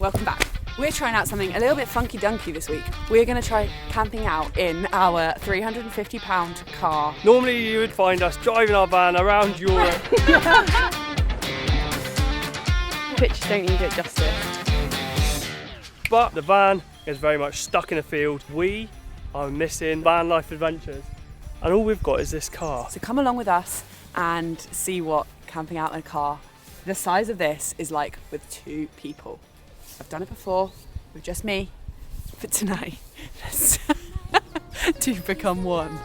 welcome back. We're trying out something a little bit funky dunky this week. We're going to try camping out in our £350 car. Normally you would find us driving our van around Europe. Pictures don't even do it justice. But the van is very much stuck in a field. We are missing van life adventures. And all we've got is this car. So come along with us and see what camping out in a car the size of this is like with 2 people. I've done it before with just me, but tonight let's 2 become 1.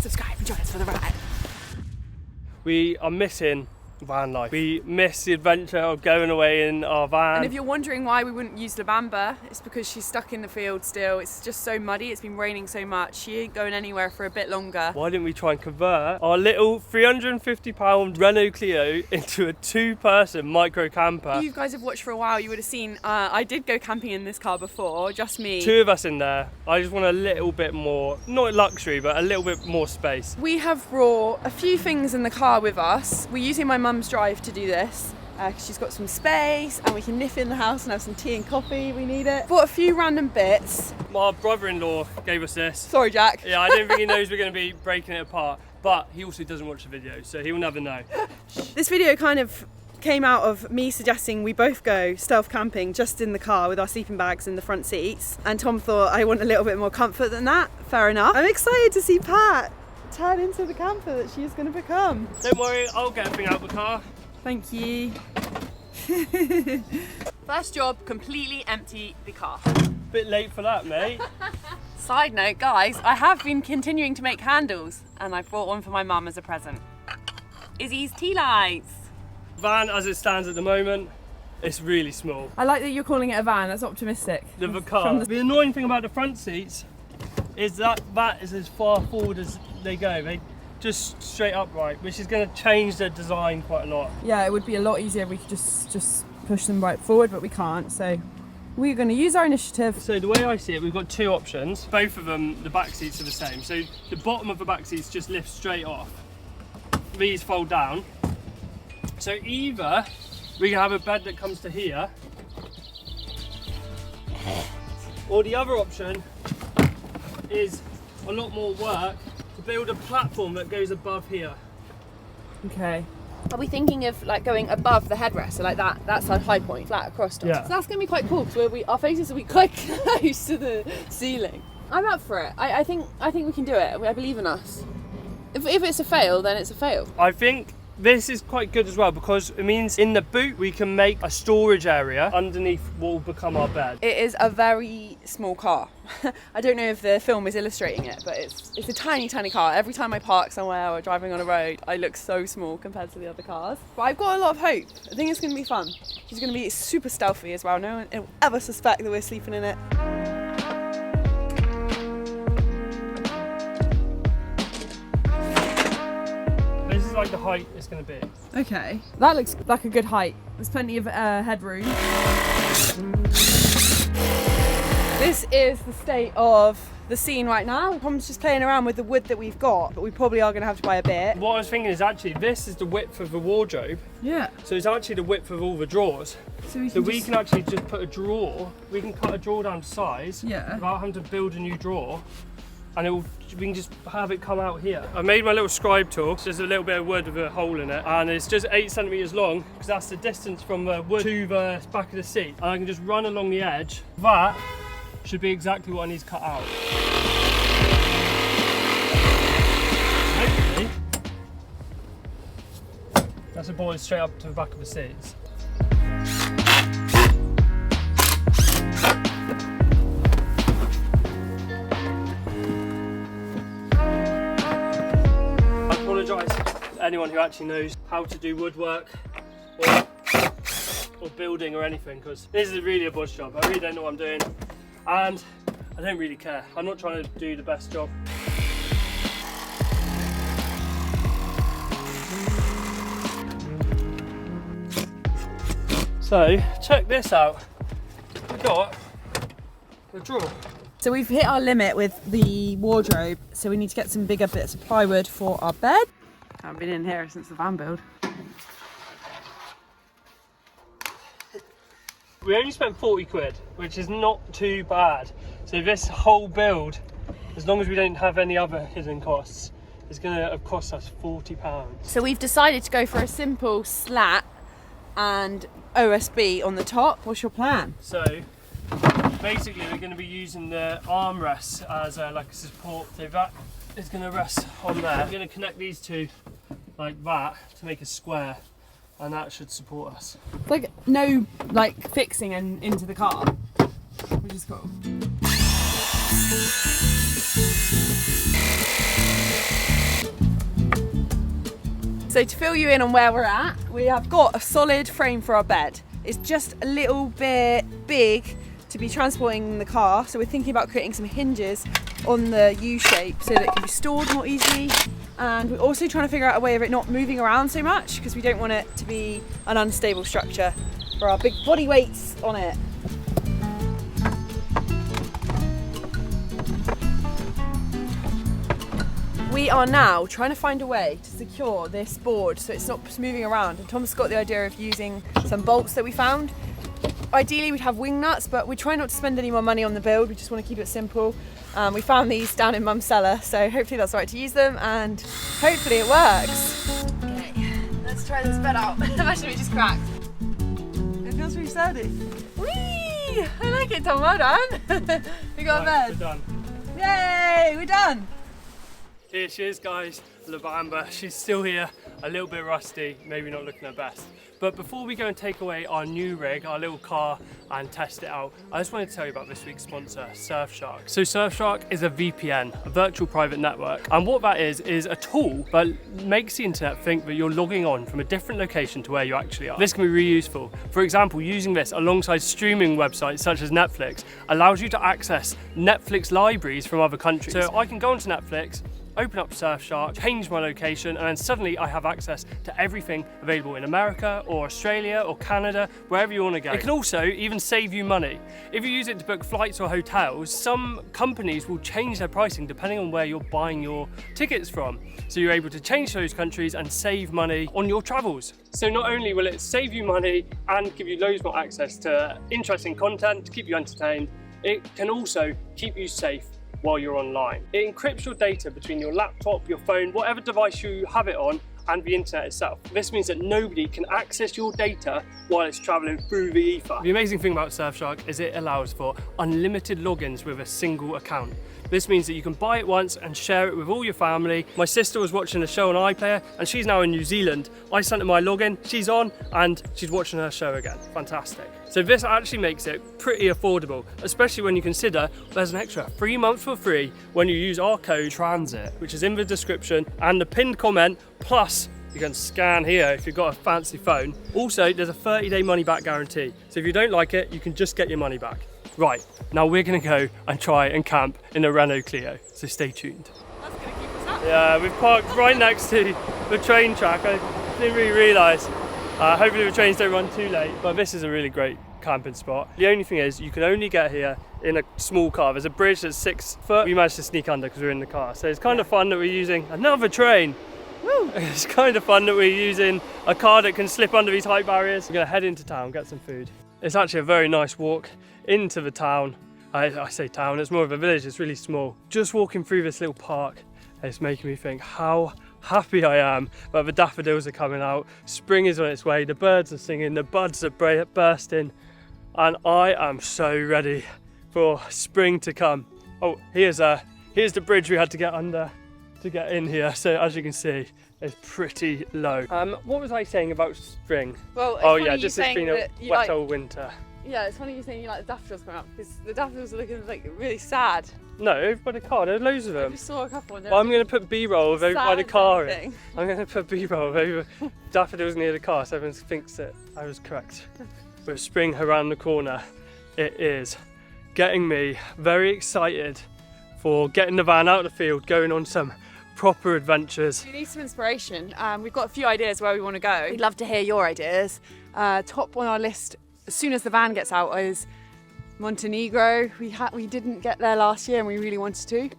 Subscribe and join us for the ride. We are missing van life. We miss the adventure of going away in our van. And if you're wondering why we wouldn't use Labamba, it's because she's stuck in the field still. It's just so muddy, it's been raining so much. She ain't going anywhere for a bit longer. Why didn't we try and convert our little £350 Renault Clio into a 2-person microcamper? If you guys have watched for a while, you would have seen I did go camping in this car before, just me. 2 of us in there. I just want a little bit more, not luxury, but a little bit more space. We have brought a few things in the car with us. We're using my mum's drive to do this because she's got some space and we can nip in the house and have some tea and coffee. We need it. Bought a few random bits. My brother-in-law gave us this. Sorry, Jack. Yeah, I don't think he knows we're going to be breaking it apart, but he also doesn't watch the video, so he'll never know. This video kind of came out of me suggesting we both go stealth camping just in the car with our sleeping bags in the front seats, and Tom thought I want a little bit more comfort than that. Fair enough. I'm excited to see Pat turn into the camper that she is going to become. Don't worry, I'll get everything out of the car. Thank you. First job, completely empty the car. Bit late for that, mate. Side note, guys, I have been continuing to make candles and I brought one for my mum as a present. Izzy's tea lights. Van, as it stands at the moment, it's really small. I like that you're calling it a van, that's optimistic. The car. The annoying thing about the front seats is that is as far forward as they go. They just straight upright, which is going to change the design quite a lot. Yeah, it would be a lot easier if we could just push them right forward, but we can't, so we're going to use our initiative. So the way I see it, we've got 2 options. Both of them, the back seats are the same. So the bottom of the back seats just lift straight off. These fold down. So either we can have a bed that comes to here, or the other option is a lot more work to build a platform that goes above here. Okay. Are we thinking of like going above the headrest, so like that's our high point, flat across? Yeah. So that's going to be quite cool because our faces will be quite close to the ceiling. I'm up for it. I think we can do it. I believe in us. If it's a fail, then it's a fail. I think this is quite good as well because it means in the boot we can make a storage area underneath what will become our bed. It is a very small car. I don't know if the film is illustrating it, but it's a tiny, tiny car. Every time I park somewhere or driving on a road, I look so small compared to the other cars. But I've got a lot of hope. I think it's going to be fun. She's going to be super stealthy as well. No one will ever suspect that we're sleeping in it. This is like the height it's going to be. Okay. That looks like a good height. There's plenty of headroom. This is the state of the scene right now. Tom's just playing around with the wood that we've got, but we probably are going to have to buy a bit. What I was thinking is actually this is the width of the wardrobe. Yeah. So it's actually the width of all the drawers. So we can actually just put a drawer, we can cut a drawer down to size without having to build a new drawer. And we can just have it come out here. I made my little scribe tool. It's just a little bit of wood with a hole in it. And it's just 8 centimeters long because that's the distance from the wood to the back of the seat. And I can just run along the edge. That should be exactly what I need to cut out. Hopefully, that's a board straight up to the back of the seats. Anyone who actually knows how to do woodwork or building or anything, because this is really a bush job. I really don't know what I'm doing and I don't really care. I'm not trying to do the best job. So check this out. We've got the drawer. So we've hit our limit with the wardrobe, so we need to get some bigger bits of plywood for our bed. I've been in here since the van build. We only spent 40 quid, which is not too bad. So this whole build, as long as we don't have any other hidden costs, is going to have cost us £40. So we've decided to go for a simple slat and OSB on the top. What's your plan? So basically we're going to be using the armrests as like a support. So that is going to rest on there. We're going to connect these two like that to make a square, and that should support us. It's like no like fixing and into the car, which is cool. So to fill you in on where we're at, we have got a solid frame for our bed. It's just a little bit big to be transporting the car, so we're thinking about creating some hinges on the U-shape so that it can be stored more easily. And we're also trying to figure out a way of it not moving around so much, because we don't want it to be an unstable structure for our big body weights on it. We are now trying to find a way to secure this board so it's not moving around, and Tom's got the idea of using some bolts that we found. Ideally we'd have wing nuts, but we try not to spend any more money on the build, we just want to keep it simple. We found these down in Mum's cellar, so hopefully that's right to use them, and hopefully it works. Okay, let's try this bed out. Imagine it just cracked. It feels pretty sturdy. Whee! I like it, Tom, well done. We got a bed. We're done. Yay, we're done. Here she is, guys, Lavamba. She's still here, a little bit rusty, maybe not looking her best. But before we go and take away our new rig, our little car, and test it out, I just wanted to tell you about this week's sponsor, Surfshark. So Surfshark is a VPN, a virtual private network. And what that is a tool that makes the internet think that you're logging on from a different location to where you actually are. This can be really useful. For example, using this alongside streaming websites such as Netflix allows you to access Netflix libraries from other countries. So I can go onto Netflix, open up Surfshark, change my location, and then suddenly I have access to everything available in America or Australia or Canada, wherever you want to go. It can also even save you money. If you use it to book flights or hotels, some companies will change their pricing depending on where you're buying your tickets from. So you're able to change those countries and save money on your travels. So not only will it save you money and give you loads more access to interesting content to keep you entertained, it can also keep you safe while you're online. It encrypts your data between your laptop, your phone, whatever device you have it on, and the internet itself. This means that nobody can access your data while it's traveling through the ether. The amazing thing about Surfshark is it allows for unlimited logins with a single account. This means that you can buy it once and share it with all your family. My sister was watching a show on iPlayer and she's now in New Zealand. I sent her my login, she's on, and she's watching her show again. Fantastic. So this actually makes it pretty affordable, especially when you consider there's an extra 3 months for free when you use our code TRANSIT, which is in the description and the pinned comment, plus you can scan here if you've got a fancy phone. Also, there's a 30-day money-back guarantee. So if you don't like it, you can just get your money back. Right, now we're gonna go and try and camp in a Renault Clio, so stay tuned. That's gonna keep us up. Yeah, we've parked right next to the train track. I didn't really realise. Hopefully the trains don't run too late, but this is a really great camping spot. The only thing is, you can only get here in a small car. There's a bridge that's 6 foot. We managed to sneak under because we're in the car. So it's kind of fun that we're using another train. Woo. It's kind of fun that we're using a car that can slip under these height barriers. We're gonna head into town, get some food. It's actually a very nice walk into the town. I say town, it's more of a village, it's really small. Just walking through this little park, it's making me think how happy I am that the daffodils are coming out, spring is on its way, the birds are singing, the buds are bursting, and I am so ready for spring to come. Oh, here's the bridge we had to get under to get in here, so as you can see, it's pretty low. What was I saying about spring? Well, oh yeah, just it's been a wet old winter. Yeah, it's funny you saying you like the daffodils coming up, because the daffodils are looking like really sad. No, by the car, there's loads of them. I just saw a couple. Well, I'm going to put B-roll of over by the car in. I'm going to put B-roll of over daffodils near the car so everyone thinks that I was correct. With spring around the corner, it is getting me very excited for getting the van out of the field, going on some proper adventures. We need some inspiration. We've got a few ideas where we want to go. We'd love to hear your ideas. Top on our list as soon as the van gets out is Montenegro. We didn't get there last year and we really wanted to,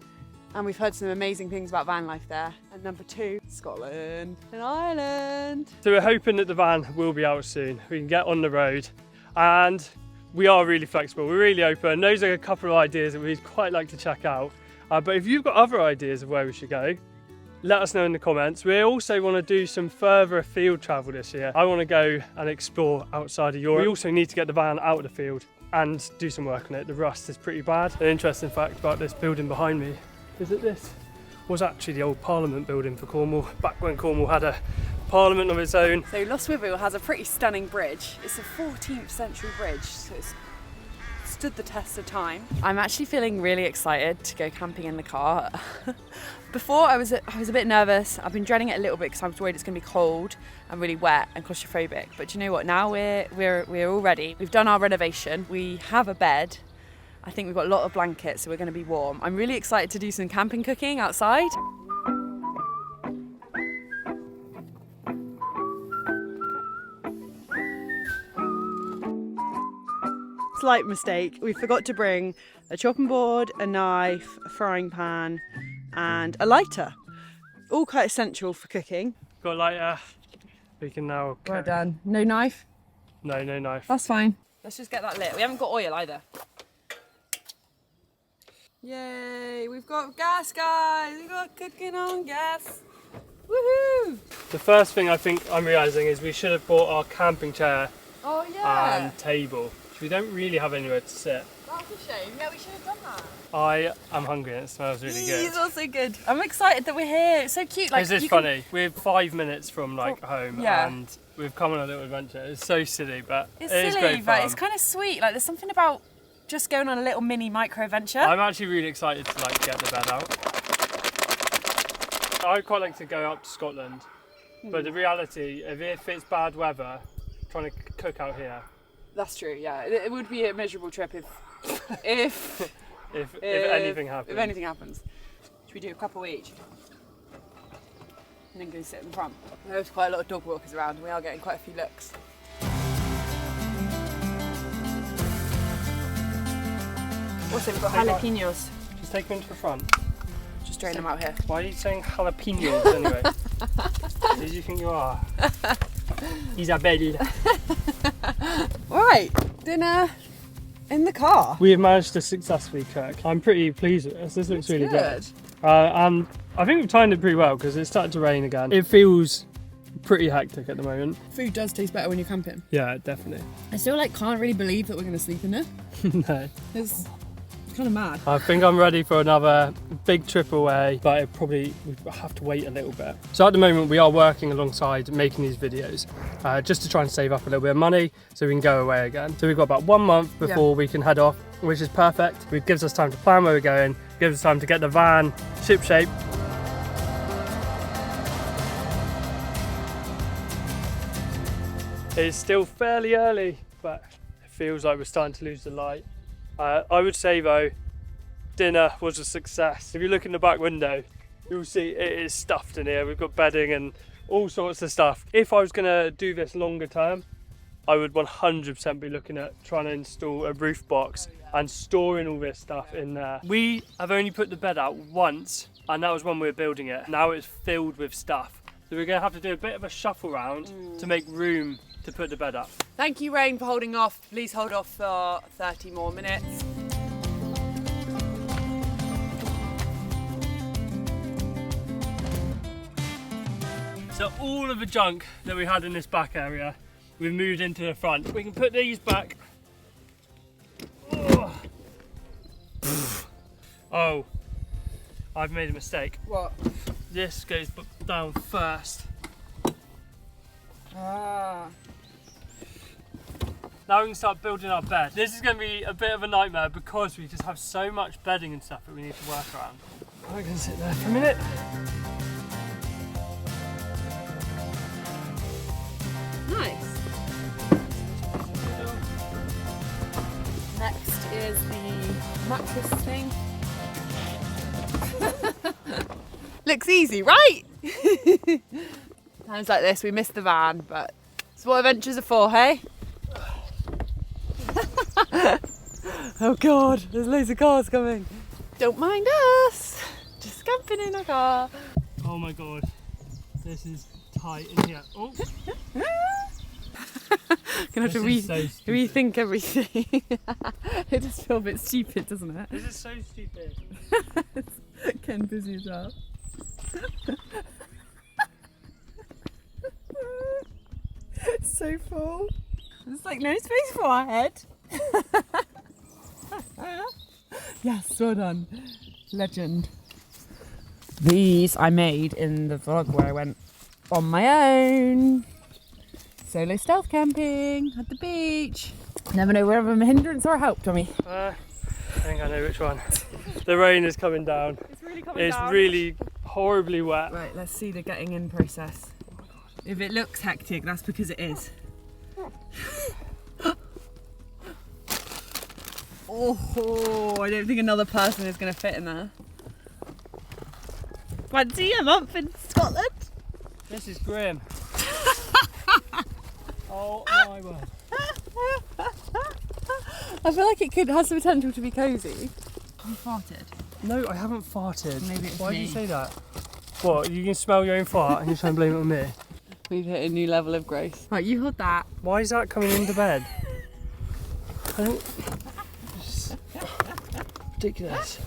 and we've heard some amazing things about van life there. And number 2, Scotland and Ireland. So we're hoping that the van will be out soon. We can get on the road, and we are really flexible. We're really open. Those are a couple of ideas that we'd quite like to check out. But if you've got other ideas of where we should go, let us know in the comments. We also want to do some further afield travel this year. I want to go and explore outside of Europe. We also need to get the van out of the field and do some work on it. The rust is pretty bad. An interesting fact about this building behind me is that this was actually the old Parliament building for Cornwall, back when Cornwall had a Parliament of its own. So Lostwithiel has a pretty stunning bridge. It's a 14th century bridge, so it's stood the test of time. I'm actually feeling really excited to go camping in the car. Before I was a bit nervous. I've been dreading it a little bit because I was worried it's going to be cold and really wet and claustrophobic. But do you know what? Now we're all ready. We've done our renovation. We have a bed. I think we've got a lot of blankets, so we're going to be warm. I'm really excited to do some camping cooking outside. Slight mistake. We forgot to bring a chopping board, a knife, a frying pan, and a lighter. All quite essential for cooking. Got a lighter. We can now cook. Well done. No knife? No knife. That's fine. Let's just get that lit. We haven't got oil either. Yay, we've got gas, guys. We've got cooking on gas. Woohoo! The first thing I think I'm realising is we should have bought our camping chair Oh yeah. and table. We don't really have anywhere to sit. That's a shame. Yeah, we should have done that. I am hungry and it smells really good. It's also good. I'm excited that we're here. It's so cute. Like, This is funny. We're 5 minutes from home, yeah. and we've come on a little adventure. It's so silly, but It's it is silly, great fun. but it's kind of sweet. Like, there's something about just going on a little mini micro adventure. I'm actually really excited to get the bed out. I'd quite like to go up to Scotland, but the reality of if it's bad weather, trying to cook out here. That's true. Yeah, it would be a miserable trip if if anything happens. If anything happens. Should we do a couple each? And then go sit in front. There's quite a lot of dog walkers around. We are getting quite a few looks. Also, we've got jalapenos. Just take them into the front. Just drain them out here. Why are you saying jalapenos anyway? Who do you think you are? Isabel. Right, dinner in the car. We have managed to successfully cook. I'm pretty pleased with this. This looks really good. And I think we've timed it pretty well because it's started to rain again. It feels pretty hectic at the moment. Food does taste better when you're camping. Yeah, definitely. I still can't really believe that we're going to sleep in there. No. It's kind of mad. I think I'm ready for another big trip away, but we have to wait a little bit. So at the moment we are working alongside making these videos just to try and save up a little bit of money so we can go away again. So we've got about 1 month before we can head off, which is perfect. It gives us time to plan where we're going, gives us time to get the van ship shape. It's still fairly early, but it feels like we're starting to lose the light. I would say though, dinner was a success. If you look in the back window, you'll see it is stuffed in here. We've got bedding and all sorts of stuff. If I was going to do this longer term, I would 100% be looking at trying to install a roof box and storing all this stuff in there. We have only put the bed out once, and that was when we were building it. Now it's filled with stuff. So we're going to have to do a bit of a shuffle round to make room to put the bed up. Thank you, Rain, for holding off. Please hold off for 30 more minutes. So all of the junk that we had in this back area, we've moved into the front. We can put these back. Oh, I've made a mistake. What? This goes down first. Ah. Now we can start building our bed. This is going to be a bit of a nightmare because we just have so much bedding and stuff that we need to work around. I'm going to sit there for a minute. Nice. Next is the mattress thing. Looks easy, right? Times like this, we missed the van, but it's what adventures are for, hey? Oh God, there's loads of cars coming. Don't mind us, just camping in a car. Oh Oh my god, this is tight in here. Oh. Gonna have to rethink everything. It does feel a bit stupid, doesn't it? This is so stupid. It's Ken busy as well. It's so full. There's like no space for our head. Yes, well done. Legend. These I made in the vlog where I went on my own. Solo stealth camping at the beach. Never know whether I'm a hindrance or a help, Tommy. I think I know which one. The rain is coming down. It's really coming It's down. really horribly wet. Right, let's see the getting in process. If it looks hectic, that's because it is. Oh, I don't think another person is going to fit in there. Fancy a month in Scotland? This is grim. Oh my word. I feel like it could has the potential to be cosy. You farted? No, I haven't farted. Maybe it's Why me. do you say that? What, you can smell your own fart and you're trying to blame it on me? We've hit a new level of growth. Right, you hold that. Why is that coming into bed? I don't... It's ridiculous.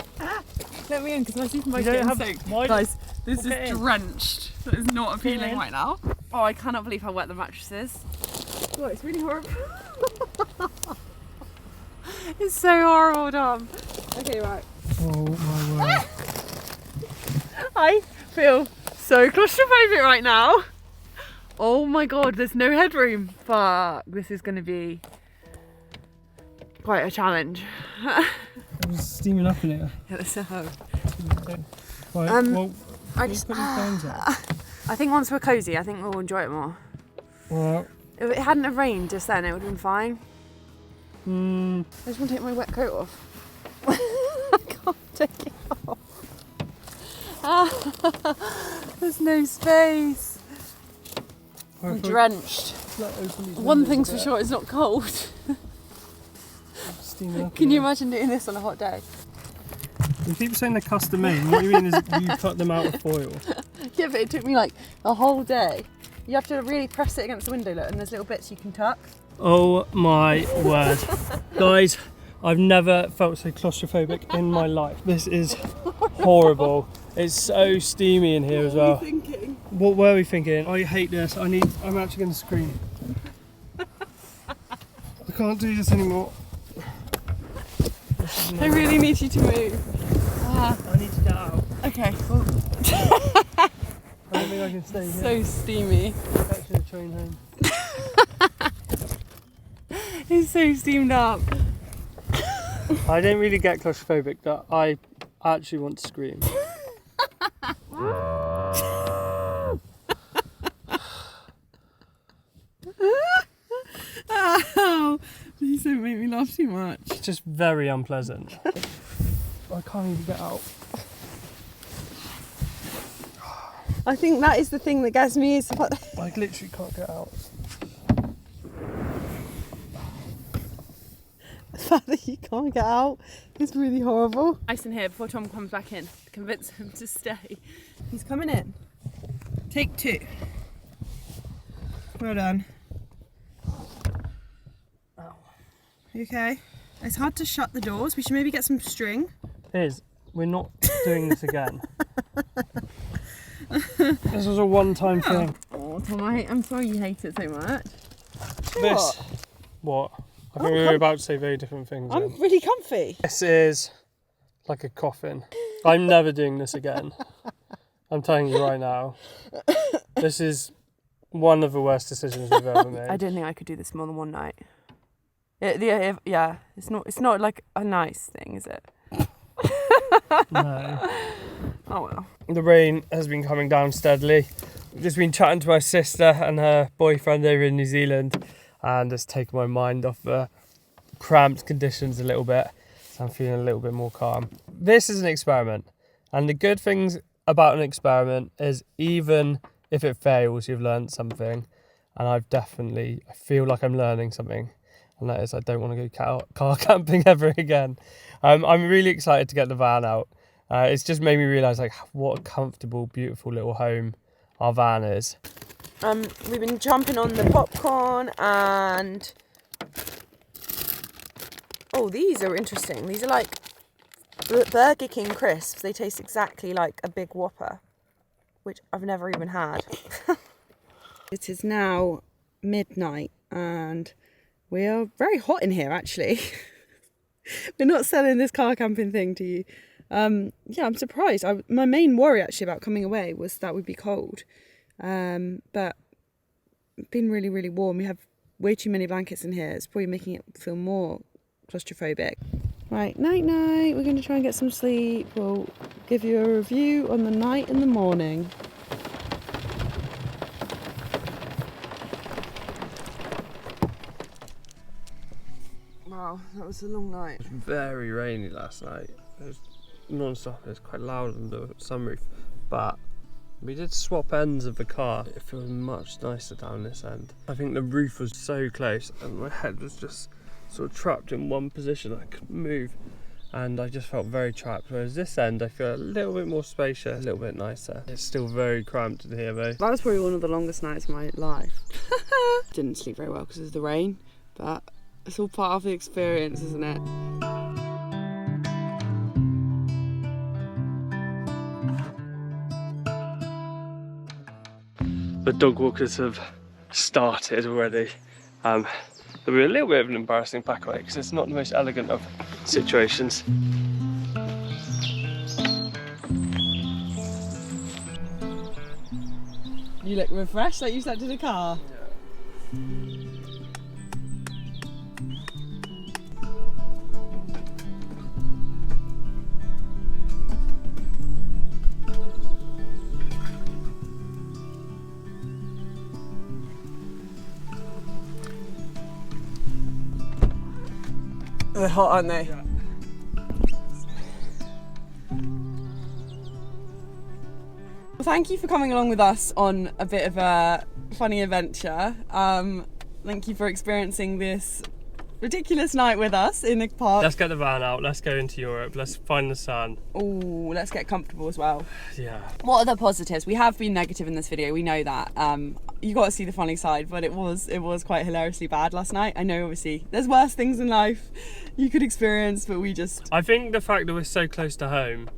Let me in because my supermarket You don't getting have- soaked. why- Guys, this Get is in. drenched. That is not appealing in. right now. Oh, I cannot believe how wet the mattress is. Oh, it's really horrible. It's so horrible, Dom. Okay, right. Oh my word. I feel so claustrophobic right now. Oh my god, there's no headroom. Fuck, this is going to be quite a challenge. I'm steaming up in here. Yeah, so, Right, well, I just, put these phones up. I think once we're cosy, I think we'll enjoy it more. Well, If it hadn't have rained just then, it would have been fine. mm, I just want to take my wet coat off. I can't take it off. There's no space. I'm drenched. One thing's for sure, it's not cold. Steaming up Can in you here. imagine doing this on a hot day? You keep saying they're custom made. What you mean is you cut them out of foil. Yeah, but it took me like a whole day. You have to really press it against the window, look, and there's little bits you can tuck. Oh my word. Guys, I've never felt so claustrophobic in my life. This is horrible. It's so steamy in here as well. What were you thinking? What were we thinking? I hate this. I'm actually going to scream. I can't do this anymore. I really need you to move. I need to get out. Okay, well, I don't think I can stay here. so steamy. Catching a train home. It's so steamed up. I don't really get claustrophobic, but I actually want to scream. Ow! Please don't make me laugh too much. It's just very unpleasant. I can't even get out. I think that is the thing that gets me is I literally can't get out. the fact that you can't get out is really horrible. Nice in here before Tom comes back in to convince him to stay. He's coming in. Take two. Well done. Ow. You okay? It's hard to shut the doors. We should maybe get some string. We're not doing this again. This was a one-time thing. Oh, Tom, I'm sorry you hate it so much. This, what? I think we were about to say very different things. I'm then. really comfy. This is like a coffin. I'm never doing this again. I'm telling you right now. This is one of the worst decisions we've ever made. I don't think I could do this more than one night. Yeah, it's not like a nice thing, is it? No. Oh well. The rain has been coming down steadily. I've just been chatting to my sister and her boyfriend over in New Zealand, and it's taken my mind off the cramped conditions a little bit. So I'm feeling a little bit more calm. This is an experiment, and the good things about an experiment is even if it fails, you've learned something. And I feel like I'm learning something, and that is I don't want to go car camping ever again. I'm really excited to get the van out. It's just made me realise like what a comfortable, beautiful little home our van is. We've been jumping on the popcorn and... Oh, these are interesting. These are like Burger King crisps. They taste exactly like a big Whopper, which I've never even had. It is now midnight and we are very hot in here actually. We're not selling this car camping thing to you. Yeah, I'm surprised. My main worry actually about coming away was that we'd be cold. But it's been really, really warm. We have way too many blankets in here. It's probably making it feel more claustrophobic. Right, night night. We're going to try and get some sleep. We'll give you a review on the night and the morning. Wow, that was a long night. It was very rainy last night. It was non-stop. It was quite loud on the sunroof, but we did swap ends of the car. It feels much nicer down this end. I think the roof was so close and my head was just sort of trapped in one position. I couldn't move and I just felt very trapped, whereas this end I feel a little bit more spacious, a little bit nicer. It's still very cramped in here though. That was probably one of the longest nights of my life. Didn't sleep very well because of the rain, but it's all part of the experience, isn't it? The dog walkers have started already. There'll be a little bit of an embarrassing pack away because it's not the most elegant of situations. You look refreshed, like you stepped in the car. Yeah. They're hot, aren't they? Yeah. Well, thank you for coming along with us on a bit of a funny adventure. Thank you for experiencing this ridiculous night with us in the park. Let's get the van out, let's go into Europe, let's find the sun. Oh, let's get comfortable as well. Yeah. What are the positives? We have been negative in this video, we know that. You got to see the funny side, but it was quite hilariously bad last night. I know obviously there's worse things in life you could experience, but we just... I think the fact that we're so close to home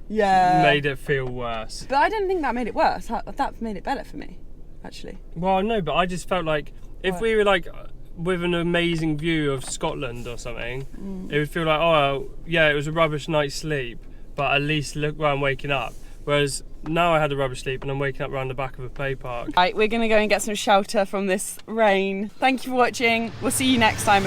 made it feel worse. But I didn't think that made it worse. That made it better for me, actually. Well, no, but I just felt like if we were like with an amazing view of Scotland or something, it would feel like, oh yeah, it was a rubbish night's sleep, but at least look where I'm waking up. Whereas now I had a rubbish sleep and I'm waking up around the back of a play park. Right, we're gonna go and get some shelter from this rain. Thank you for watching. We'll see you next time.